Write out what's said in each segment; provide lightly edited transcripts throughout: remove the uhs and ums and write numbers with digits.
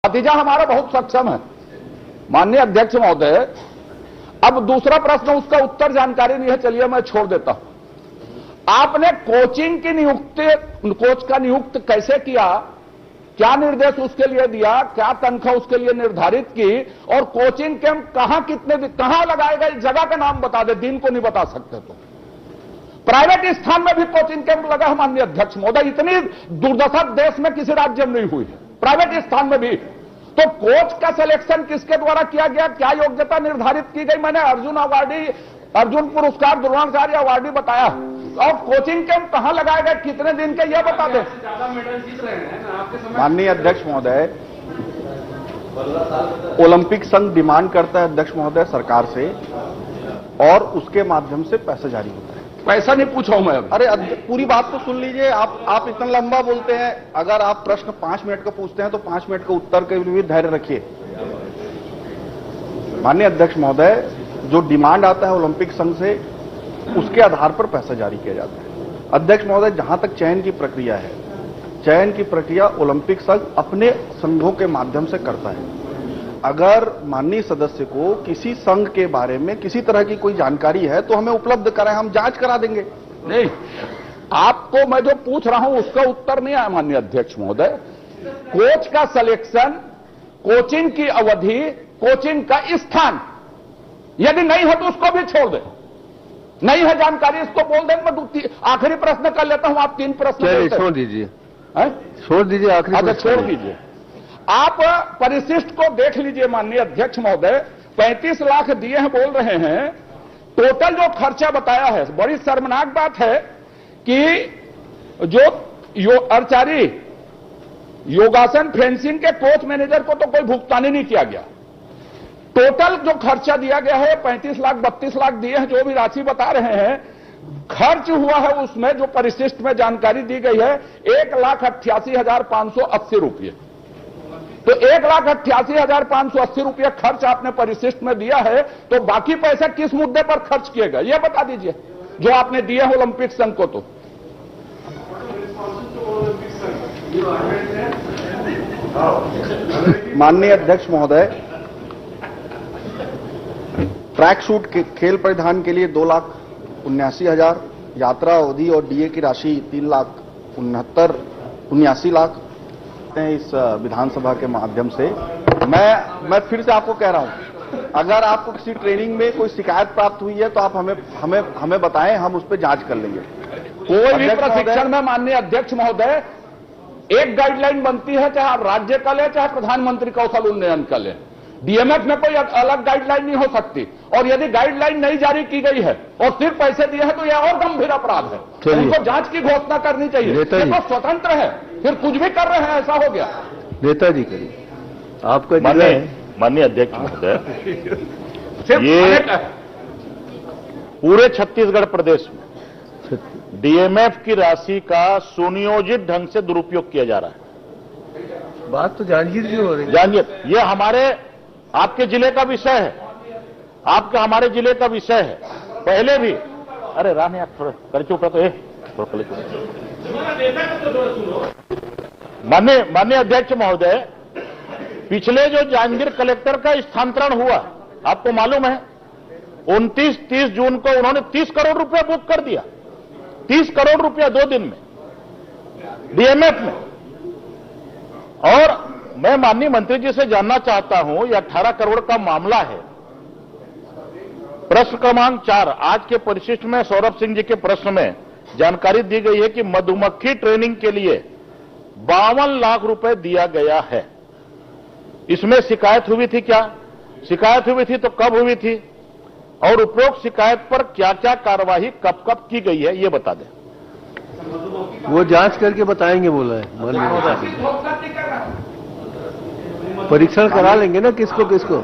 नतीजा हमारा बहुत सक्षम है। माननीय अध्यक्ष महोदय, अब दूसरा प्रश्न, उसका उत्तर जानकारी नहीं है, चलिए मैं छोड़ देता हूं। आपने कोचिंग की नियुक्ति, कोच का नियुक्त कैसे किया, क्या निर्देश उसके लिए दिया, क्या तनख्वाह उसके लिए निर्धारित की, और कोचिंग कैंप कहां कहां लगाए गए, जगह का नाम बता दे, दिन को नहीं बता सकते तो। प्राइवेट स्थान में भी कोचिंग कैंप लगा है माननीय अध्यक्ष महोदय, इतनी दुर्दशा देश में किसी राज्य में नहीं हुई है, प्राइवेट स्थान में भी। तो कोच का सिलेक्शन किसके द्वारा किया गया, क्या योग्यता निर्धारित की गई? मैंने अर्जुन पुरस्कार, द्रोणाचार्य अवार्डी बताया, और कोचिंग कैंप कहां लगाए गए, कितने दिन के, यह बता दें। माननीय अध्यक्ष महोदय, ओलंपिक संघ डिमांड करता है अध्यक्ष महोदय सरकार से, और उसके माध्यम से पैसा जारी होता है। पैसा नहीं पूछा हूं मैं। अरे पूरी बात तो सुन लीजिए। आप इतना लंबा बोलते हैं। अगर आप प्रश्न 5 मिनट का पूछते हैं तो 5 मिनट का उत्तर के लिए भी धैर्य रखिए। माननीय अध्यक्ष महोदय, जो डिमांड आता है ओलंपिक संघ से, उसके आधार पर पैसा जारी किया जाता है। अध्यक्ष महोदय, जहां तक चयन की प्रक्रिया है, चयन की प्रक्रिया ओलंपिक संघ अपने संघों के माध्यम से करता है। अगर माननीय सदस्य को किसी संघ के बारे में किसी तरह की कोई जानकारी है तो हमें उपलब्ध कराएं, हम जांच करा देंगे। नहीं, आपको मैं जो पूछ रहा हूं उसका उत्तर नहीं आया माननीय अध्यक्ष महोदय। कोच का सिलेक्शन, कोचिंग की अवधि, कोचिंग का स्थान, यदि नहीं है तो उसको भी छोड़ दें। नहीं है जानकारी, इसको बोल दें। मैं आखिरी प्रश्न कर लेता हूं, आप 3 प्रश्न छोड़ दीजिए, छोड़ दीजिए, आखिरी। अच्छा, छोड़ दीजिए। आप परिशिष्ट को देख लीजिए माननीय अध्यक्ष महोदय, 35 लाख दिए हैं बोल रहे हैं। टोटल जो खर्चा बताया है, बड़ी शर्मनाक बात है कि जो आर्चरी, योगासन, फेंसिंग के कोच मैनेजर को तो कोई भुगतान ही नहीं किया गया। टोटल जो खर्चा दिया गया है 35 लाख 32 लाख दिए हैं, जो भी राशि बता रहे हैं, खर्च हुआ है उसमें जो परिशिष्ट में जानकारी दी गई है 1,88,580 रुपये। तो 1,88,580 रुपये खर्च आपने परिशिष्ट में दिया है, तो बाकी पैसा किस मुद्दे पर खर्च किए गए ये बता दीजिए, जो आपने दिए हैं ओलंपिक संघ को। तो माननीय अध्यक्ष महोदय, ट्रैक सूट के खेल परिधान के लिए 2,79,000, यात्रा अवधि और डीए की राशि 3,79,79 लाख इस विधानसभा के माध्यम से। मैं फिर से आपको कह रहा हूं, अगर आपको किसी ट्रेनिंग में कोई शिकायत प्राप्त हुई है तो आप हमें बताएं, हम उस पर जांच कर लेंगे। कोई भी प्रशिक्षण में माननीय अध्यक्ष महोदय एक गाइडलाइन बनती है, चाहे आप राज्य का ले, चाहे प्रधानमंत्री कौशल उन्नयन का ले। डीएमएफ में कोई अलग गाइडलाइन नहीं हो सकती, और यदि गाइडलाइन नहीं जारी की गई है और सिर्फ पैसे दिए हैं तो यह और गंभीर अपराध है। उनको जांच की घोषणा करनी चाहिए। ये तो स्वतंत्र है, फिर कुछ भी कर रहे हैं, ऐसा हो गया। नेताजी करिए आपका। माननीय अध्यक्ष महोदय, ये पूरे छत्तीसगढ़ प्रदेश में डीएमएफ की राशि का सुनियोजित ढंग से दुरुपयोग किया जा रहा है। बात तो जांजगीर की हो रही है। जांजगीर, ये हमारे आपके जिले का विषय है, आपका हमारे जिले का विषय है। पहले भी, अरे रानी आप थोड़ा कर चुप है, तो माननीय अध्यक्ष महोदय, पिछले जो जांजगीर कलेक्टर का स्थानांतरण हुआ, आपको मालूम है 29-30 जून को उन्होंने 30 करोड़ रुपया बुक कर दिया। 30 करोड़ रुपया 2 दिन में डीएमएफ में। और मैं माननीय मंत्री जी से जानना चाहता हूं, यह 18 करोड़ का मामला है। प्रश्न क्रमांक 4, आज के परिशिष्ट में सौरभ सिंह जी के प्रश्न में जानकारी दी गई है कि मधुमक्खी ट्रेनिंग के लिए 52 लाख रुपए दिया गया है। इसमें शिकायत हुई थी क्या? शिकायत हुई थी तो कब हुई थी, और उपरोक्त शिकायत पर क्या क्या कार्रवाई कब कब की गई है, ये बता दें। वो जांच करके बताएंगे बोला है। परीक्षण करा लेंगे ना, किसको किसको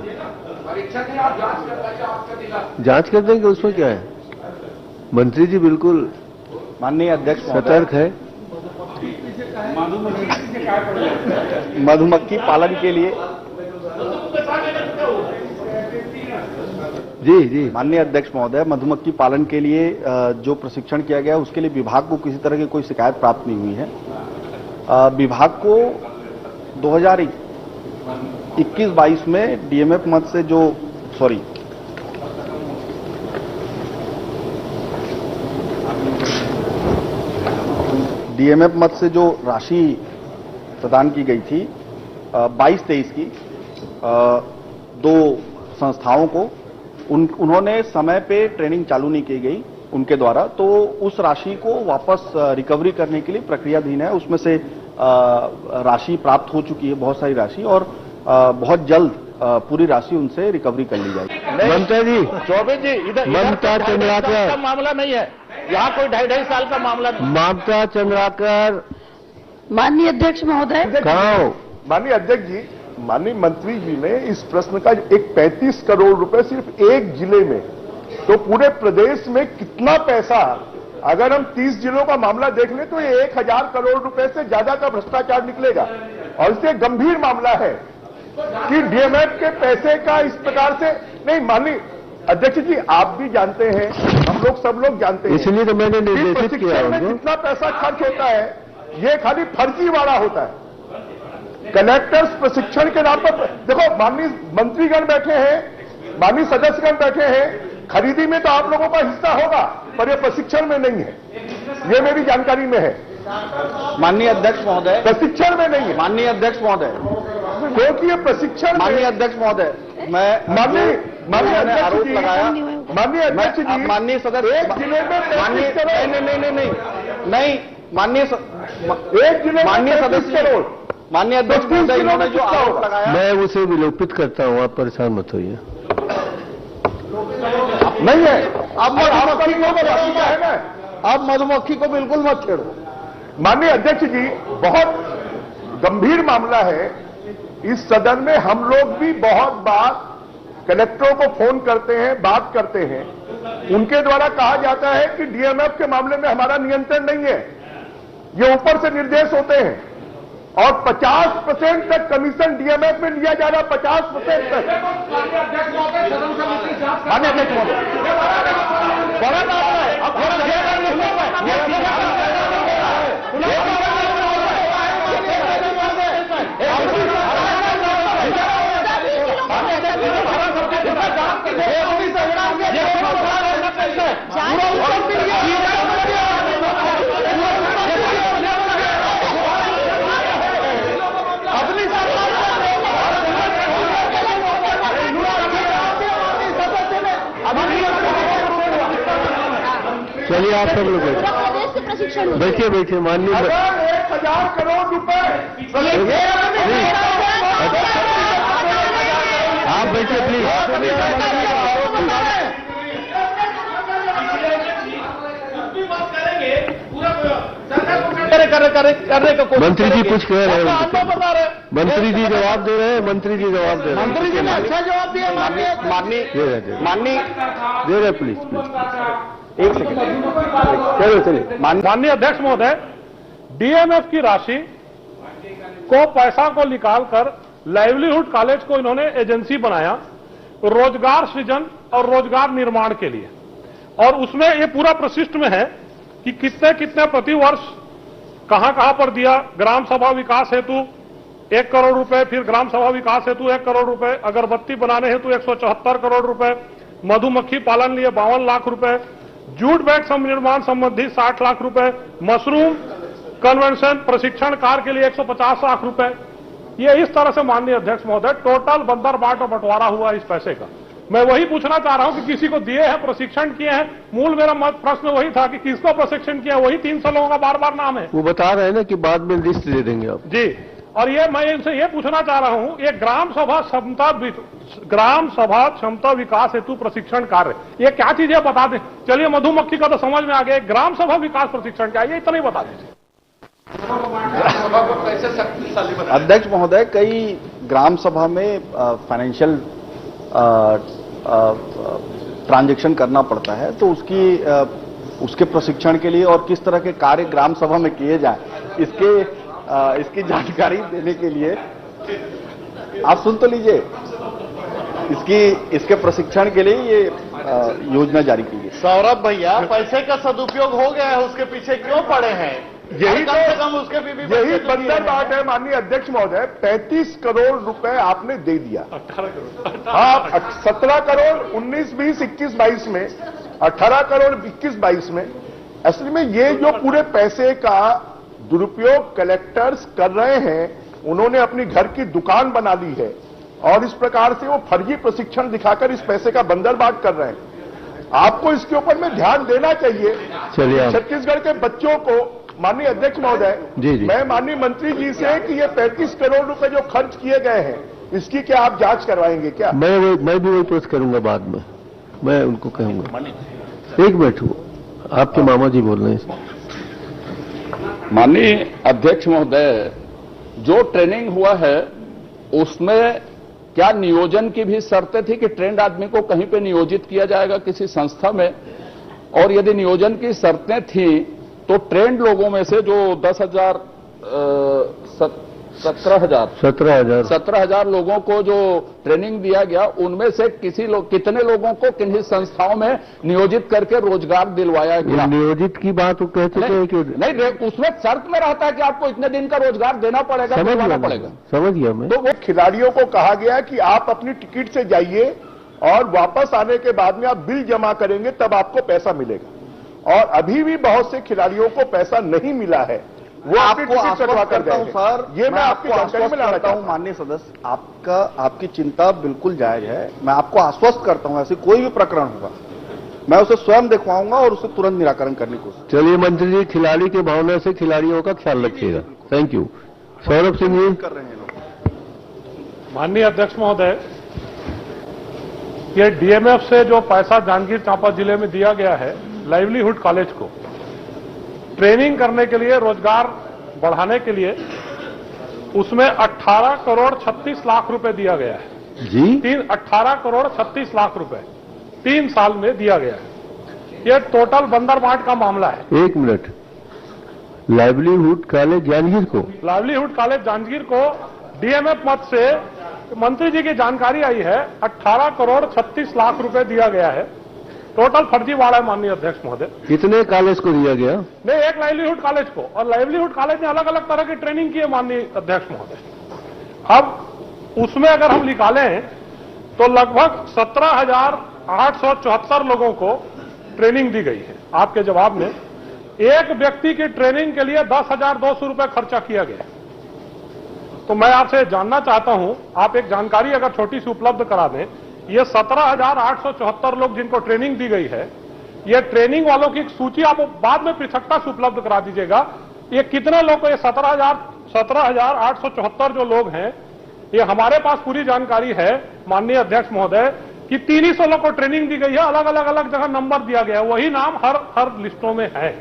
जांच कर देंगे, उसमें क्या है। मंत्री जी बिल्कुल माननीय अध्यक्ष सतर्क है। मधुमक्खी पालन के लिए जी माननीय अध्यक्ष महोदय, मधुमक्खी पालन के लिए जो प्रशिक्षण किया गया उसके लिए विभाग को किसी तरह की कोई शिकायत प्राप्त नहीं हुई है। विभाग को 21-22 में डीएमएफ मद से जो डीएमएफ मद से जो राशि प्रदान की गई थी 22-23 की दो संस्थाओं को उन्होंने समय पे ट्रेनिंग चालू नहीं की गई उनके द्वारा, तो उस राशि को वापस रिकवरी करने के लिए प्रक्रियाधीन है। उसमें से राशि प्राप्त हो चुकी है, बहुत सारी राशि, और बहुत जल्द पूरी राशि उनसे रिकवरी कर ली जाएगी। ममता जी, चौबे जी, इधर ममता चंद्राकर का मामला नहीं है, यहाँ कोई 2.5 साल का मामला नहीं। ममता चंद्राकर, माननीय अध्यक्ष महोदय, कहाँ हो? माननीय अध्यक्ष जी, माननीय मंत्री जी ने इस प्रश्न का एक 35 करोड़ रुपए सिर्फ एक जिले में, तो पूरे प्रदेश में कितना पैसा, अगर हम 30 जिलों का मामला देख लें तो ये 1000 करोड़ रुपए से ज्यादा का भ्रष्टाचार निकलेगा। और इससे गंभीर मामला है कि डीएमएफ के पैसे का इस प्रकार से नहीं। माननीय अध्यक्ष जी, आप भी जानते हैं, हम लोग सब लोग जानते हैं, इसलिए तो मैंने निर्देशित किया प्रशिक्षण में कितना पैसा खर्च होता है, ये खाली फर्जीवाड़ा होता है। कलेक्टर्स प्रशिक्षण के नाम पर, देखो माननीय मंत्रीगण बैठे हैं, माननीय सदस्यगण बैठे हैं, खरीदी में तो आप लोगों का हिस्सा होगा, पर ये प्रशिक्षण में नहीं है, ये मेरी जानकारी में है। माननीय अध्यक्ष महोदय, प्रशिक्षण में नहीं है। माननीय अध्यक्ष महोदय, क्योंकि ये प्रशिक्षण, माननीय अध्यक्ष महोदय, मैं माननीय आरोप लगाया, माननीय अध्यक्ष जी, माननीय सदस्य, एक जिले में माननीय नहीं, माननीय एक जिले माननीय सदस्य करोड़, माननीय अध्यक्ष महोदय, इन्होंने जो आरोप लगाया, मैं उसे विलोपित करता हूँ, आप परेशान मत होइए। नहीं है। अब मधुमक्खी को है ना, अब मधुमक्खी को बिल्कुल मत छेड़ो। माननीय अध्यक्ष जी, बहुत गंभीर मामला है। इस सदन में हम लोग भी बहुत बार कलेक्टरों को फोन करते हैं, बात करते हैं, उनके द्वारा कहा जाता है कि डीएमएफ के मामले में हमारा नियंत्रण नहीं है, ये ऊपर से निर्देश होते हैं, और 50% तक कमीशन डीएमएफ में लिया जा रहा, 50% तक। माननीय अध्यक्ष महोदय, बड़ा मामला है। चलिए आप सब लोग प्रदेश से प्रशिक्षण बैठिए, माननीय 1000 करोड़ रुपए, आप बैठिए प्लीज। मंत्री जी कुछ कह रहे हैं, मंत्री जी जवाब दे रहे हैं, मंत्री जी जवाब दे रहे हैं। मंत्री जी ने अच्छा जवाब दिया। माननीय प्लीज एक सेकंड, चलिए। माननीय अध्यक्ष महोदय, डीएमएफ की राशि को पैसा को निकालकर लाइवलीहुड कॉलेज को इन्होंने एजेंसी बनाया रोजगार सृजन और रोजगार निर्माण के लिए, और उसमें ये पूरा प्रशिष्ट में है कि कितने कितने प्रतिवर्ष कहां कहां पर दिया। ग्राम सभा विकास हेतु 1 करोड़ रुपए, फिर ग्राम सभा विकास हेतु 1 करोड़ रुपए, अगरबत्ती बनाने हेतु 174 करोड़ रुपए, मधुमक्खी पालन लिए 52 लाख रुपए, जूट बैग निर्माण संबंधी 60 लाख रुपए, मशरूम कन्वेंशन प्रशिक्षण कार्य के लिए 150 लाख रुपए। ये इस तरह से माननीय अध्यक्ष महोदय टोटल बंदर बाट और बंटवारा हुआ इस पैसे का। मैं वही पूछना चाह रहा हूं कि किसी को दिए हैं, प्रशिक्षण किए हैं। मूल मेरा प्रश्न वही था कि किसको प्रशिक्षण किया, वही 300 लोगों का बार बार नाम है। वो बता रहे हैं ना कि बाद में लिस्ट दे देंगे आप जी। और ये मैं इनसे ये पूछना चाह रहा हूं, ये ग्राम सभा क्षमता विकास हेतु प्रशिक्षण कार्य, ये क्या चीज है बता दें। चलिए मधुमक्खी का तो समझ में आ गया, ग्राम सभा विकास प्रशिक्षण क्या, ये इतना ही बता दीजिए। अध्यक्ष महोदय, कई ग्राम सभा में फाइनेंशियल ट्रांजैक्शन करना पड़ता है, तो उसके प्रशिक्षण के लिए और किस तरह के कार्य ग्राम सभा में किए जाए, इसकी जानकारी देने के लिए आप सुन तो लीजिए, इसके प्रशिक्षण के लिए ये योजना जारी की है। सौरभ भैया, पैसे का सदुपयोग हो गया है, उसके पीछे क्यों पड़े हैं? यही बंदर बात है माननीय अध्यक्ष महोदय। 35 करोड़ रुपए आपने दे दिया। 18 करोड़। हाँ, 17 करोड़ 19-20, 21-22 में, 18 करोड़ 21-22 में। असली में ये जो पूरे पैसे का दुरुपयोग कलेक्टर्स कर रहे हैं, उन्होंने अपनी घर की दुकान बना ली है और इस प्रकार से वो फर्जी प्रशिक्षण दिखाकर इस पैसे का बंदरबाट कर रहे हैं। आपको इसके ऊपर में ध्यान देना चाहिए। चलिए छत्तीसगढ़ के बच्चों को माननीय अध्यक्ष महोदय, मैं माननीय मंत्री जी से कि ये 35 करोड़ रुपए जो खर्च किए गए हैं, इसकी क्या आप जांच करवाएंगे क्या? मैं भी वही प्रश्न करूंगा बाद में, मैं उनको कहूंगा। एक मिनट, आपके मामा जी बोल रहे हैं। माननीय अध्यक्ष महोदय, जो ट्रेनिंग हुआ है उसमें क्या नियोजन की भी शर्तें थी कि ट्रेंड आदमी को कहीं पे नियोजित किया जाएगा किसी संस्था में? और यदि नियोजन की शर्तें थी तो ट्रेंड लोगों में से जो 17,000 लोगों को जो ट्रेनिंग दिया गया, उनमें से कितने लोगों को किन्हीं संस्थाओं में नियोजित करके रोजगार दिलवाया गया? नियोजित की बात वो कह चुके हैं कि नहीं, उसमें शर्त में रहता है कि आपको इतने दिन का रोजगार देना पड़ेगा, समझ गया मैं। तो वो खिलाड़ियों को कहा गया कि आप अपनी टिकट से जाइए और वापस आने के बाद में आप बिल जमा करेंगे, तब आपको पैसा मिलेगा। और अभी भी बहुत से खिलाड़ियों को पैसा नहीं मिला है, वो आपको आश्वस्त करता हूं सर, ये मैं आपकी जानकारी में लाना चाहता हूं। माननीय सदस्य, आपकी चिंता बिल्कुल जायज है। मैं आपको आश्वस्त करता हूं, ऐसे कोई भी प्रकरण होगा मैं उसे स्वयं दिखवाऊंगा और उसे तुरंत निराकरण करने की कोशिश। चलिए मंत्री जी, खिलाड़ी के भावना से खिलाड़ियों का ख्याल रखिएगा। Thank you. सौरभ सिंह जी कर रहे हैं लोग। माननीय अध्यक्ष महोदय, ये डीएमएफ से जो पैसा जांजगीर चांपा जिले में दिया गया है लाइवलीहुड कॉलेज को ट्रेनिंग करने के लिए, रोजगार बढ़ाने के लिए, उसमें 18 करोड़ 36 लाख रुपए दिया गया है जी। 18 करोड़ 36 लाख रुपए 3 साल में दिया गया है। यह टोटल बंदरबाट का मामला है। एक मिनट, लाइवलीहुड कॉलेज जांजगीर को, लाइवलीहुड कॉलेज जांजगीर को डीएमएफ मद से मंत्री जी की जानकारी आई है 18 करोड़ 36 लाख रुपए दिया गया है। टोटल फर्जीवाड़ा है माननीय अध्यक्ष महोदय। कितने कॉलेज को दिया गया? नहीं, एक लाइवलीहुड कॉलेज को, और लाइवलीहुड कॉलेज ने अलग अलग तरह की ट्रेनिंग की है माननीय अध्यक्ष महोदय। अब उसमें अगर हम निकालें तो लगभग 17,874 लोगों को ट्रेनिंग दी गई है। आपके जवाब में एक व्यक्ति की ट्रेनिंग के लिए 10,200 रुपए खर्चा किया गया। तो मैं आपसे जानना चाहता हूं, आप एक जानकारी अगर छोटी सी उपलब्ध करा दें, ये 17,874 लोग जिनको ट्रेनिंग दी गई है, ये ट्रेनिंग वालों की सूची आप बाद में पृथकता से उपलब्ध करा दीजिएगा। ये कितने लोग को, ये 17,874 जो लोग हैं, ये हमारे पास पूरी जानकारी है माननीय अध्यक्ष महोदय कि 300 लोग को ट्रेनिंग दी गई है। अलग अलग जगह नंबर दिया गया है, वही नाम हर लिस्टों में है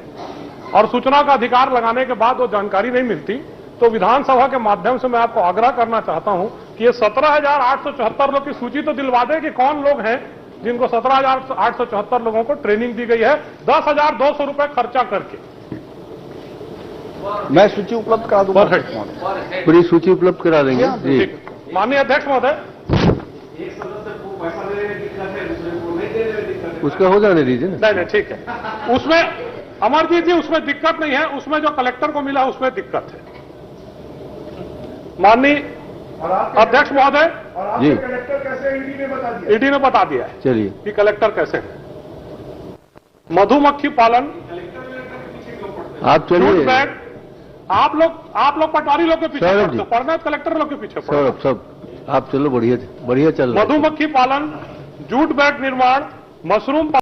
और सूचना का अधिकार लगाने के बाद वो जानकारी नहीं मिलती। तो विधानसभा के माध्यम से मैं आपको आग्रह करना चाहता हूं कि ये 17,874 लोग की सूची तो दिलवा दें कि कौन लोग हैं जिनको 17,874 लोगों को ट्रेनिंग दी गई है 10,200 रुपए खर्चा करके। मैं सूची उपलब्ध करा दूंगा। पूरी सूची उपलब्ध करा देंगे जी। माननीय अध्यक्ष महोदय, उसका हो जाने दीजिए ना। नहीं, ठीक है। उसमें अमरजीत जी, उसमें दिक्कत नहीं है, उसमें जो कलेक्टर को मिला उसमें दिक्कत है। माननीय अध्यक्ष महोदय जी, कलेक्टर कैसे ईडी ने बता दिया? ईडी ने बता दिया है चलिए कि कलेक्टर कैसे है। मधुमक्खी पालन, आप चलिए। आप लोग पटवारी लोग के पीछे पढ़ना, कलेक्टर लोग के पीछे सौरभ, सब आप चलो, बढ़िया चल रहा है। मधुमक्खी पालन, जूट बैग निर्माण, मशरूम